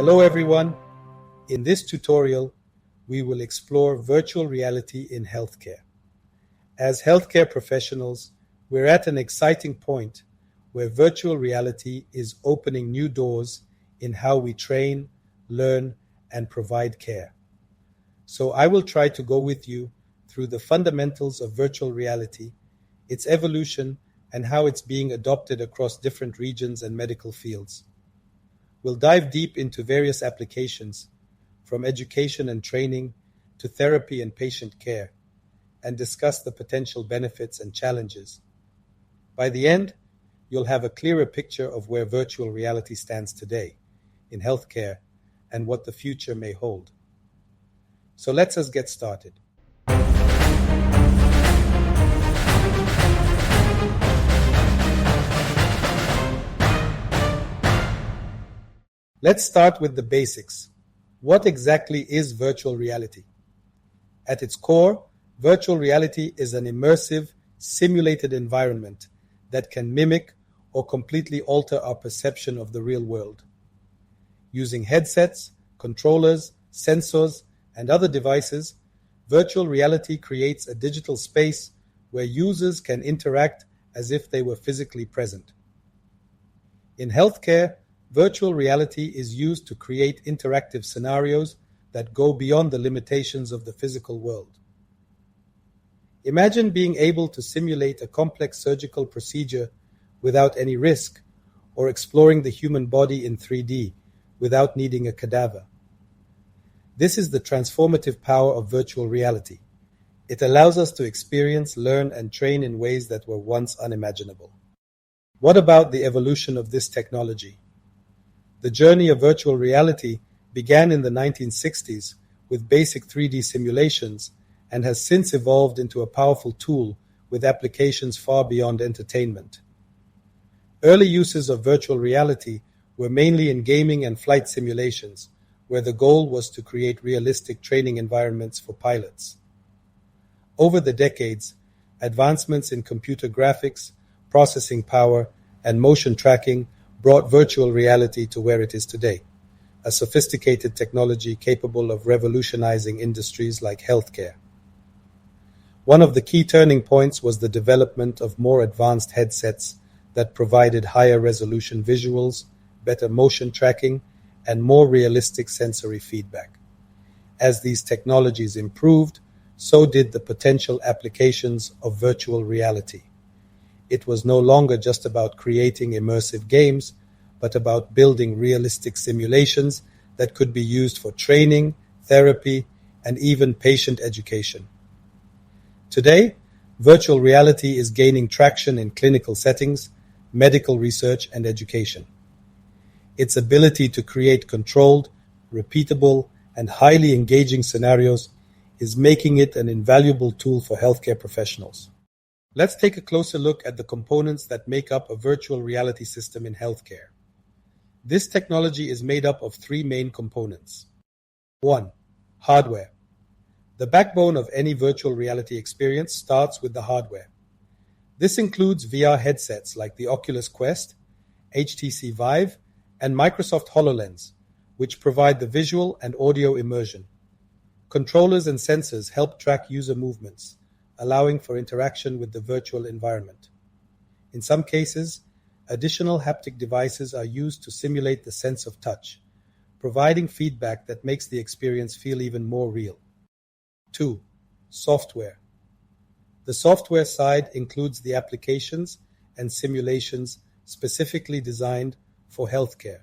Hello everyone. In this tutorial, we will explore virtual reality in healthcare. As healthcare professionals, we're at an exciting point where virtual reality is opening new doors in how we train, learn, and provide care. So I will try to go with you through the fundamentals of virtual reality, its evolution, and how it's being adopted across different regions and medical fields. We'll dive deep into various applications, from education and training to therapy and patient care, and discuss the potential benefits and challenges. By the end, you'll have a clearer picture of where virtual reality stands today in healthcare and what the future may hold. So let's get started. Let's start with the basics. What exactly is virtual reality? At its core, virtual reality is an immersive, simulated environment that can mimic or completely alter our perception of the real world. Using headsets, controllers, sensors, and other devices, virtual reality creates a digital space where users can interact as if they were physically present. In healthcare, virtual reality is used to create interactive scenarios that go beyond the limitations of the physical world. Imagine being able to simulate a complex surgical procedure without any risk, or exploring the human body in 3D without needing a cadaver. This is the transformative power of virtual reality. It allows us to experience, learn, and train in ways that were once unimaginable. What about the evolution of this technology? The journey of virtual reality began in the 1960s with basic 3D simulations and has since evolved into a powerful tool with applications far beyond entertainment. Early uses of virtual reality were mainly in gaming and flight simulations, where the goal was to create realistic training environments for pilots. Over the decades, advancements in computer graphics, processing power, and motion tracking brought virtual reality to where it is today, a sophisticated technology capable of revolutionizing industries like healthcare. One of the key turning points was the development of more advanced headsets that provided higher resolution visuals, better motion tracking, and more realistic sensory feedback. As these technologies improved, so did the potential applications of virtual reality. It was no longer just about creating immersive games, but about building realistic simulations that could be used for training, therapy, and even patient education. Today, virtual reality is gaining traction in clinical settings, medical research, and education. Its ability to create controlled, repeatable, and highly engaging scenarios is making it an invaluable tool for healthcare professionals. Let's take a closer look at the components that make up a virtual reality system in healthcare. This technology is made up of three main components. 1. Hardware. The backbone of any virtual reality experience starts with the hardware. This includes VR headsets like the Oculus Quest, HTC Vive, and Microsoft HoloLens, which provide the visual and audio immersion. Controllers and sensors help track user movements, allowing for interaction with the virtual environment. In some cases, additional haptic devices are used to simulate the sense of touch, providing feedback that makes the experience feel even more real. 2. Software. The software side includes the applications and simulations specifically designed for healthcare.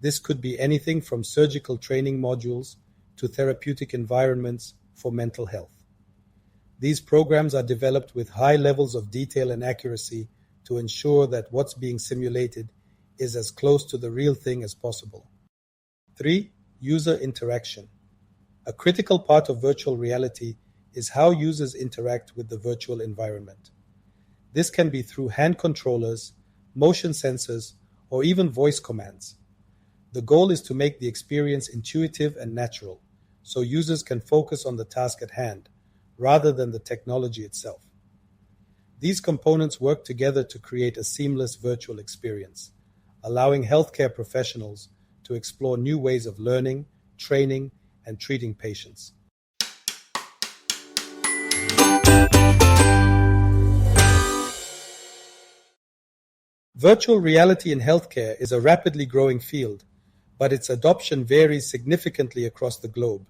This could be anything from surgical training modules to therapeutic environments for mental health. These programs are developed with high levels of detail and accuracy to ensure that what's being simulated is as close to the real thing as possible. 3. User interaction. A critical part of virtual reality is how users interact with the virtual environment. This can be through hand controllers, motion sensors, or even voice commands. The goal is to make the experience intuitive and natural, so users can focus on the task at hand, rather than the technology itself. These components work together to create a seamless virtual experience, allowing healthcare professionals to explore new ways of learning, training, and treating patients. Virtual reality in healthcare is a rapidly growing field, but its adoption varies significantly across the globe.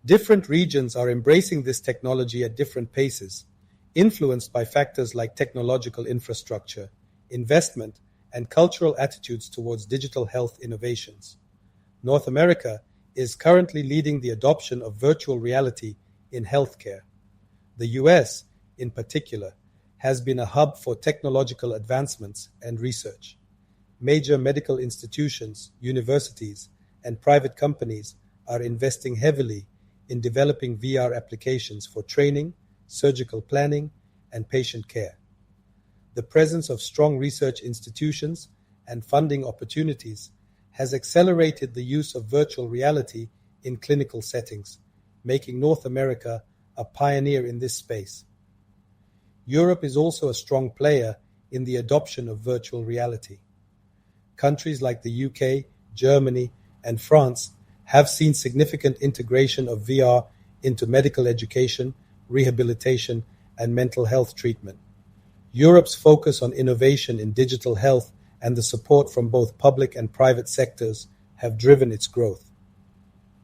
Different regions are embracing this technology at different paces, influenced by factors like technological infrastructure, investment, and cultural attitudes towards digital health innovations. North America is currently leading the adoption of virtual reality in healthcare. The US, in particular, has been a hub for technological advancements and research. Major medical institutions, universities, and private companies are investing heavily in developing VR applications for training, surgical planning, and patient care. The presence of strong research institutions and funding opportunities has accelerated the use of virtual reality in clinical settings, making North America a pioneer in this space. Europe is also a strong player in the adoption of virtual reality. Countries like the UK, Germany, and France have seen significant integration of VR into medical education, rehabilitation, and mental health treatment. Europe's focus on innovation in digital health and the support from both public and private sectors have driven its growth.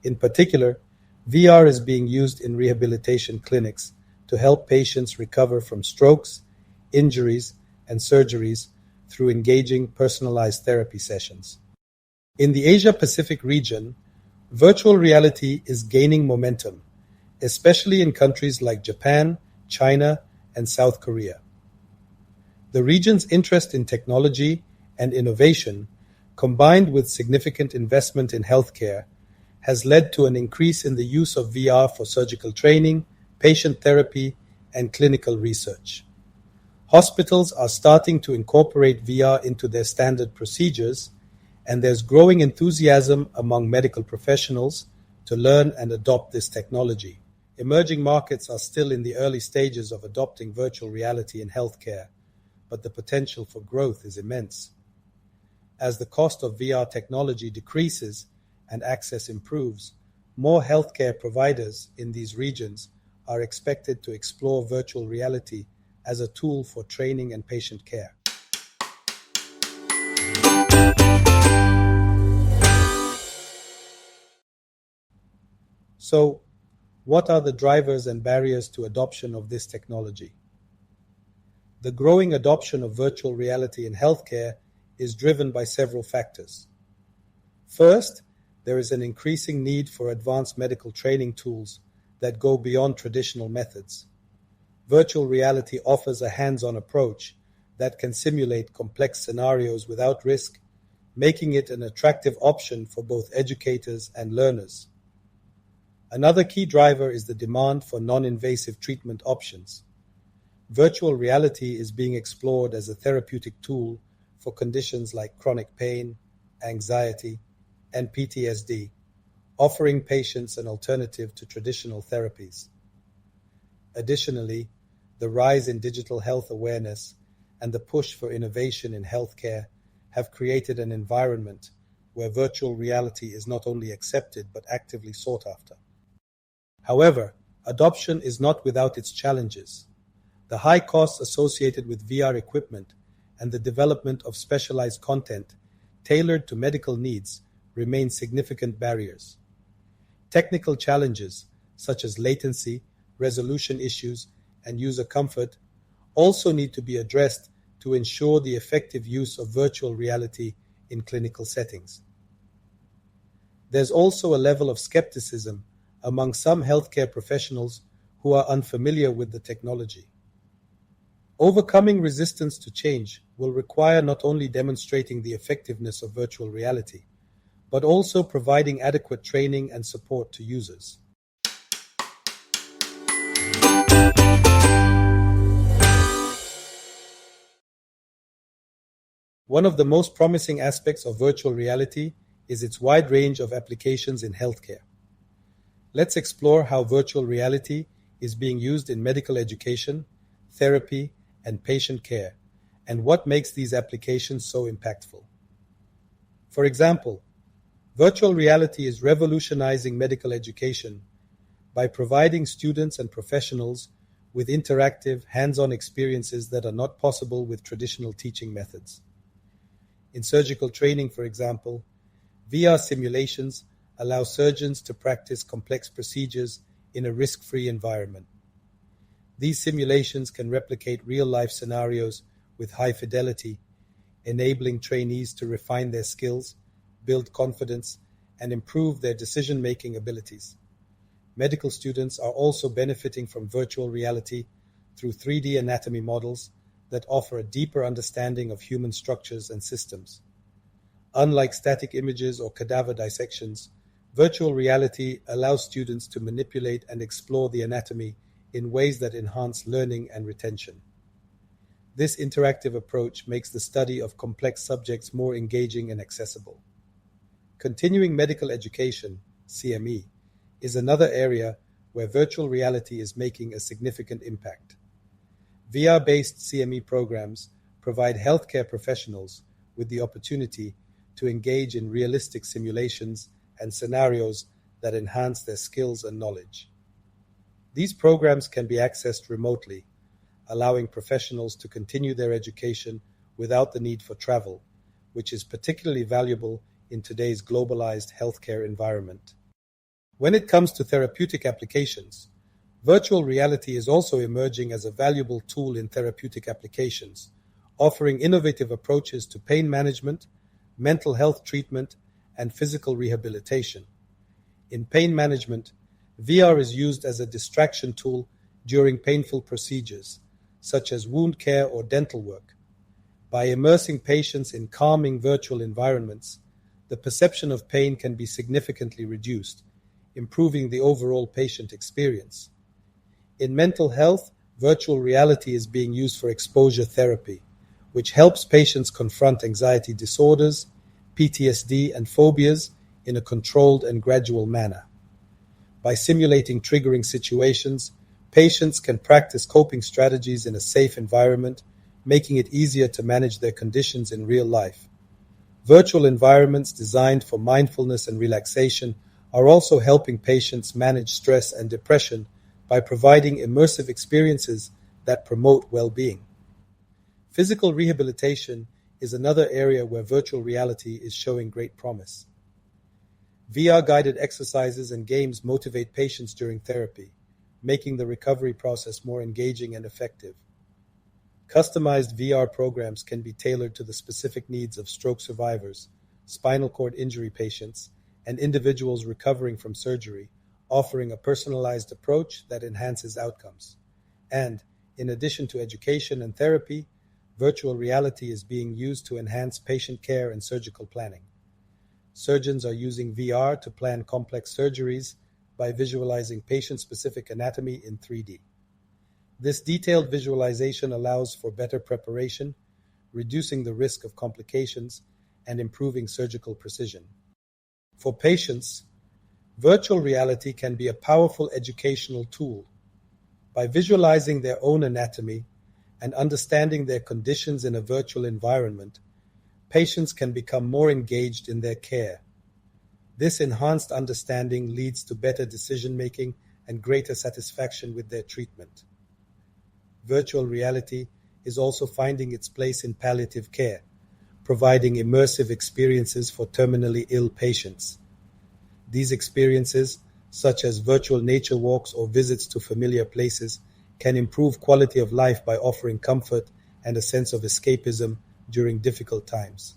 In particular, VR is being used in rehabilitation clinics to help patients recover from strokes, injuries, and surgeries through engaging personalized therapy sessions. In the Asia-Pacific region, virtual reality is gaining momentum, especially in countries like Japan, China, and South Korea. The region's interest in technology and innovation, combined with significant investment in healthcare, has led to an increase in the use of VR for surgical training, patient therapy, and clinical research. Hospitals are starting to incorporate VR into their standard procedures, and there's growing enthusiasm among medical professionals to learn and adopt this technology. Emerging markets are still in the early stages of adopting virtual reality in healthcare, but the potential for growth is immense. As the cost of VR technology decreases and access improves, more healthcare providers in these regions are expected to explore virtual reality as a tool for training and patient care. So, what are the drivers and barriers to adoption of this technology? The growing adoption of virtual reality in healthcare is driven by several factors. First, there is an increasing need for advanced medical training tools that go beyond traditional methods. Virtual reality offers a hands-on approach that can simulate complex scenarios without risk, making it an attractive option for both educators and learners. Another key driver is the demand for non-invasive treatment options. Virtual reality is being explored as a therapeutic tool for conditions like chronic pain, anxiety, and PTSD, offering patients an alternative to traditional therapies. Additionally, the rise in digital health awareness and the push for innovation in healthcare have created an environment where virtual reality is not only accepted but actively sought after. However, adoption is not without its challenges. The high costs associated with VR equipment and the development of specialized content tailored to medical needs remain significant barriers. Technical challenges such as latency, resolution issues, and user comfort also need to be addressed to ensure the effective use of virtual reality in clinical settings. There's also a level of skepticism among some healthcare professionals who are unfamiliar with the technology. Overcoming resistance to change will require not only demonstrating the effectiveness of virtual reality, but also providing adequate training and support to users. One of the most promising aspects of virtual reality is its wide range of applications in healthcare. Let's explore how virtual reality is being used in medical education, therapy, and patient care, and what makes these applications so impactful. For example, Virtual reality is revolutionizing medical education by providing students and professionals with interactive, hands-on experiences that are not possible with traditional teaching methods. In surgical training, for example, VR simulations allow surgeons to practice complex procedures in a risk-free environment. These simulations can replicate real-life scenarios with high fidelity, enabling trainees to refine their skills, build confidence, and improve their decision-making abilities. Medical students are also benefiting from virtual reality through 3D anatomy models that offer a deeper understanding of human structures and systems. Unlike static images or cadaver dissections, virtual reality allows students to manipulate and explore the anatomy in ways that enhance learning and retention. This interactive approach makes the study of complex subjects more engaging and accessible. Continuing medical education, CME, is another area where virtual reality is making a significant impact. VR-based CME programs provide healthcare professionals with the opportunity to engage in realistic simulations and scenarios that enhance their skills and knowledge. These programs can be accessed remotely, allowing professionals to continue their education without the need for travel, which is particularly valuable in today's globalized healthcare environment. When it comes to therapeutic applications, virtual reality is also emerging as a valuable tool in therapeutic applications, offering innovative approaches to pain management, mental health treatment, and physical rehabilitation. In pain management, VR is used as a distraction tool during painful procedures, such as wound care or dental work. By immersing patients in calming virtual environments, the perception of pain can be significantly reduced, improving the overall patient experience. In mental health, virtual reality is being used for exposure therapy, which helps patients confront anxiety disorders, PTSD, and phobias in a controlled and gradual manner. By simulating triggering situations, patients can practice coping strategies in a safe environment, making it easier to manage their conditions in real life. Virtual environments designed for mindfulness and relaxation are also helping patients manage stress and depression by providing immersive experiences that promote well-being. Physical rehabilitation is another area where virtual reality is showing great promise. VR-guided exercises and games motivate patients during therapy, making the recovery process more engaging and effective. Customized VR programs can be tailored to the specific needs of stroke survivors, spinal cord injury patients, and individuals recovering from surgery, offering a personalized approach that enhances outcomes. And, in addition to education and therapy, virtual reality is being used to enhance patient care and surgical planning. Surgeons are using VR to plan complex surgeries by visualizing patient-specific anatomy in 3D. This detailed visualization allows for better preparation, reducing the risk of complications, and improving surgical precision. For patients, virtual reality can be a powerful educational tool. By visualizing their own anatomy and understanding their conditions in a virtual environment, patients can become more engaged in their care. This enhanced understanding leads to better decision-making and greater satisfaction with their treatment. Virtual reality is also finding its place in palliative care, providing immersive experiences for terminally ill patients. These experiences, such as virtual nature walks or visits to familiar places, can improve quality of life by offering comfort and a sense of escapism during difficult times.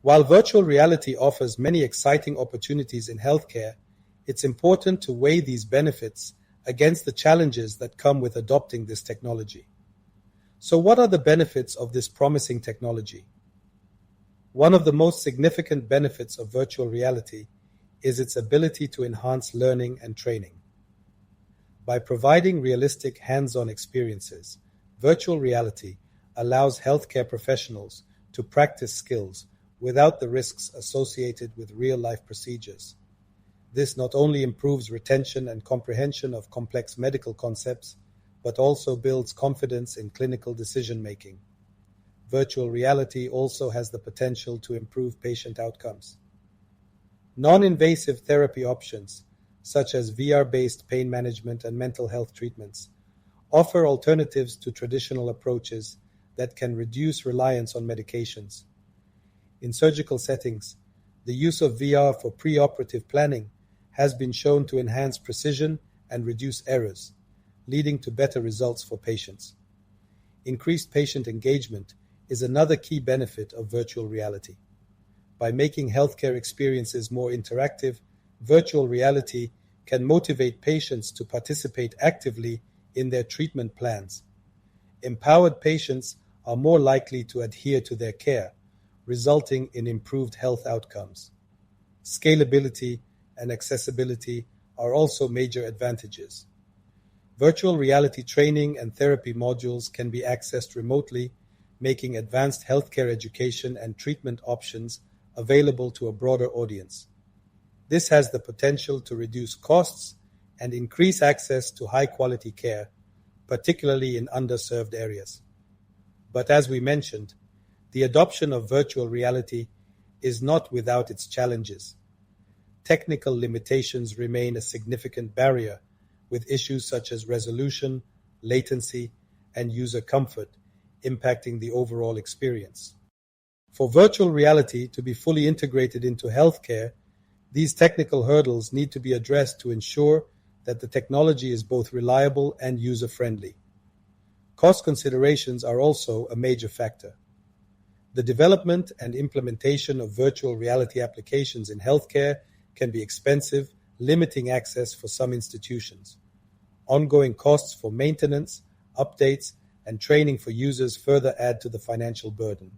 While virtual reality offers many exciting opportunities in healthcare, it's important to weigh these benefits against the challenges that come with adopting this technology. So what are the benefits of this promising technology? One of the most significant benefits of virtual reality is its ability to enhance learning and training. By providing realistic hands-on experiences, virtual reality allows healthcare professionals to practice skills without the risks associated with real-life procedures. This not only improves retention and comprehension of complex medical concepts, but also builds confidence in clinical decision-making. Virtual reality also has the potential to improve patient outcomes. Non-invasive therapy options, such as VR-based pain management and mental health treatments, offer alternatives to traditional approaches that can reduce reliance on medications. In surgical settings, the use of VR for preoperative planning has been shown to enhance precision and reduce errors, leading to better results for patients. Increased patient engagement is another key benefit of virtual reality. By making healthcare experiences more interactive, virtual reality can motivate patients to participate actively in their treatment plans. Empowered patients are more likely to adhere to their care, resulting in improved health outcomes. Scalability and accessibility are also major advantages. Virtual reality training and therapy modules can be accessed remotely, making advanced healthcare education and treatment options available to a broader audience. This has the potential to reduce costs and increase access to high-quality care, particularly in underserved areas. But as we mentioned, the adoption of virtual reality is not without its challenges. Technical limitations remain a significant barrier, with issues such as resolution, latency, and user comfort impacting the overall experience. For virtual reality to be fully integrated into healthcare, these technical hurdles need to be addressed to ensure that the technology is both reliable and user-friendly. Cost considerations are also a major factor. The development and implementation of virtual reality applications in healthcare can be expensive, limiting access for some institutions. Ongoing costs for maintenance, updates, and training for users further add to the financial burden.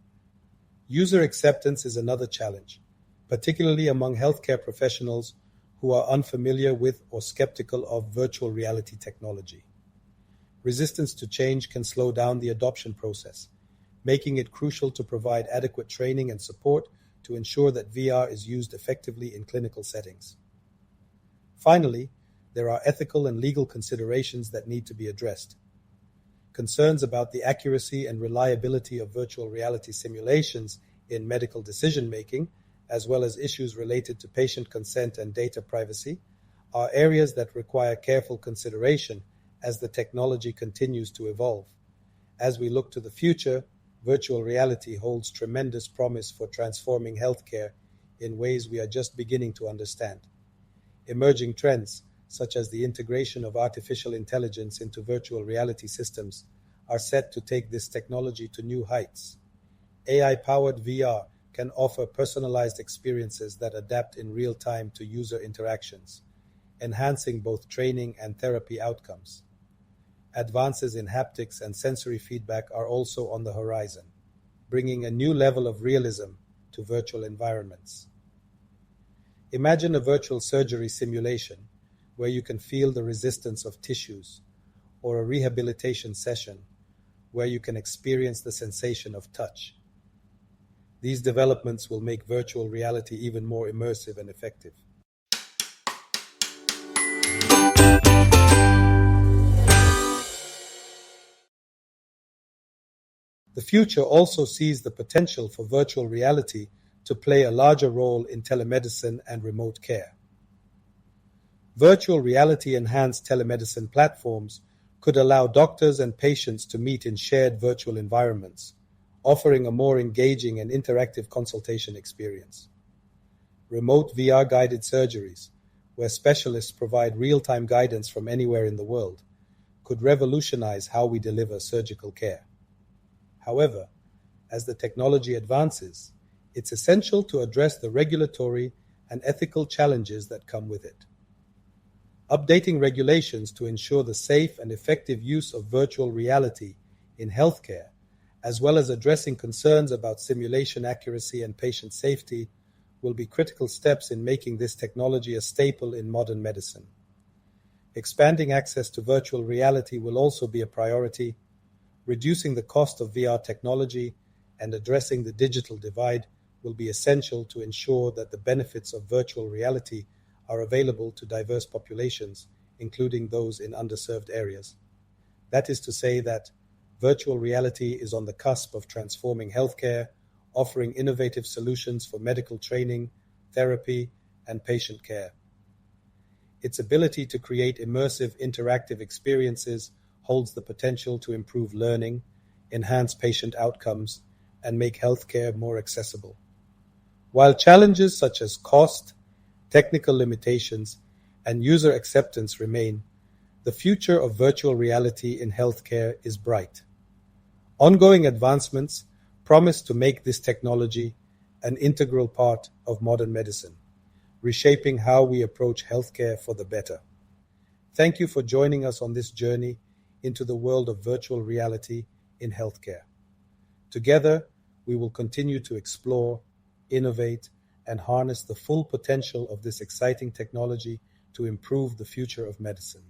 User acceptance is another challenge, particularly among healthcare professionals who are unfamiliar with or skeptical of virtual reality technology. Resistance to change can slow down the adoption process, making it crucial to provide adequate training and support to ensure that VR is used effectively in clinical settings. Finally, there are ethical and legal considerations that need to be addressed. Concerns about the accuracy and reliability of virtual reality simulations in medical decision-making, as well as issues related to patient consent and data privacy, are areas that require careful consideration as the technology continues to evolve. As we look to the future, virtual reality holds tremendous promise for transforming healthcare in ways we are just beginning to understand. Emerging trends, such as the integration of artificial intelligence into virtual reality systems, are set to take this technology to new heights. AI-powered VR can offer personalized experiences that adapt in real time to user interactions, enhancing both training and therapy outcomes. Advances in haptics and sensory feedback are also on the horizon, bringing a new level of realism to virtual environments. Imagine a virtual surgery simulation where you can feel the resistance of tissues, or a rehabilitation session where you can experience the sensation of touch. These developments will make virtual reality even more immersive and effective. The future also sees the potential for virtual reality to play a larger role in telemedicine and remote care. Virtual reality-enhanced telemedicine platforms could allow doctors and patients to meet in shared virtual environments, offering a more engaging and interactive consultation experience. Remote VR-guided surgeries, where specialists provide real-time guidance from anywhere in the world, could revolutionize how we deliver surgical care. However, as the technology advances, it's essential to address the regulatory and ethical challenges that come with it. Updating regulations to ensure the safe and effective use of virtual reality in healthcare, as well as addressing concerns about simulation accuracy and patient safety, will be critical steps in making this technology a staple in modern medicine. Expanding access to virtual reality will also be a priority. Reducing the cost of VR technology and addressing the digital divide will be essential to ensure that the benefits of virtual reality are available to diverse populations, including those in underserved areas. That is to say that virtual reality is on the cusp of transforming healthcare, offering innovative solutions for medical training, therapy, and patient care. Its ability to create immersive, interactive experiences holds the potential to improve learning, enhance patient outcomes, and make healthcare more accessible. While challenges such as cost, technical limitations, and user acceptance remain, the future of virtual reality in healthcare is bright. Ongoing advancements promise to make this technology an integral part of modern medicine, reshaping how we approach healthcare for the better. Thank you for joining us on this journey into the world of virtual reality in healthcare. Together, we will continue to explore, innovate, and harness the full potential of this exciting technology to improve the future of medicine.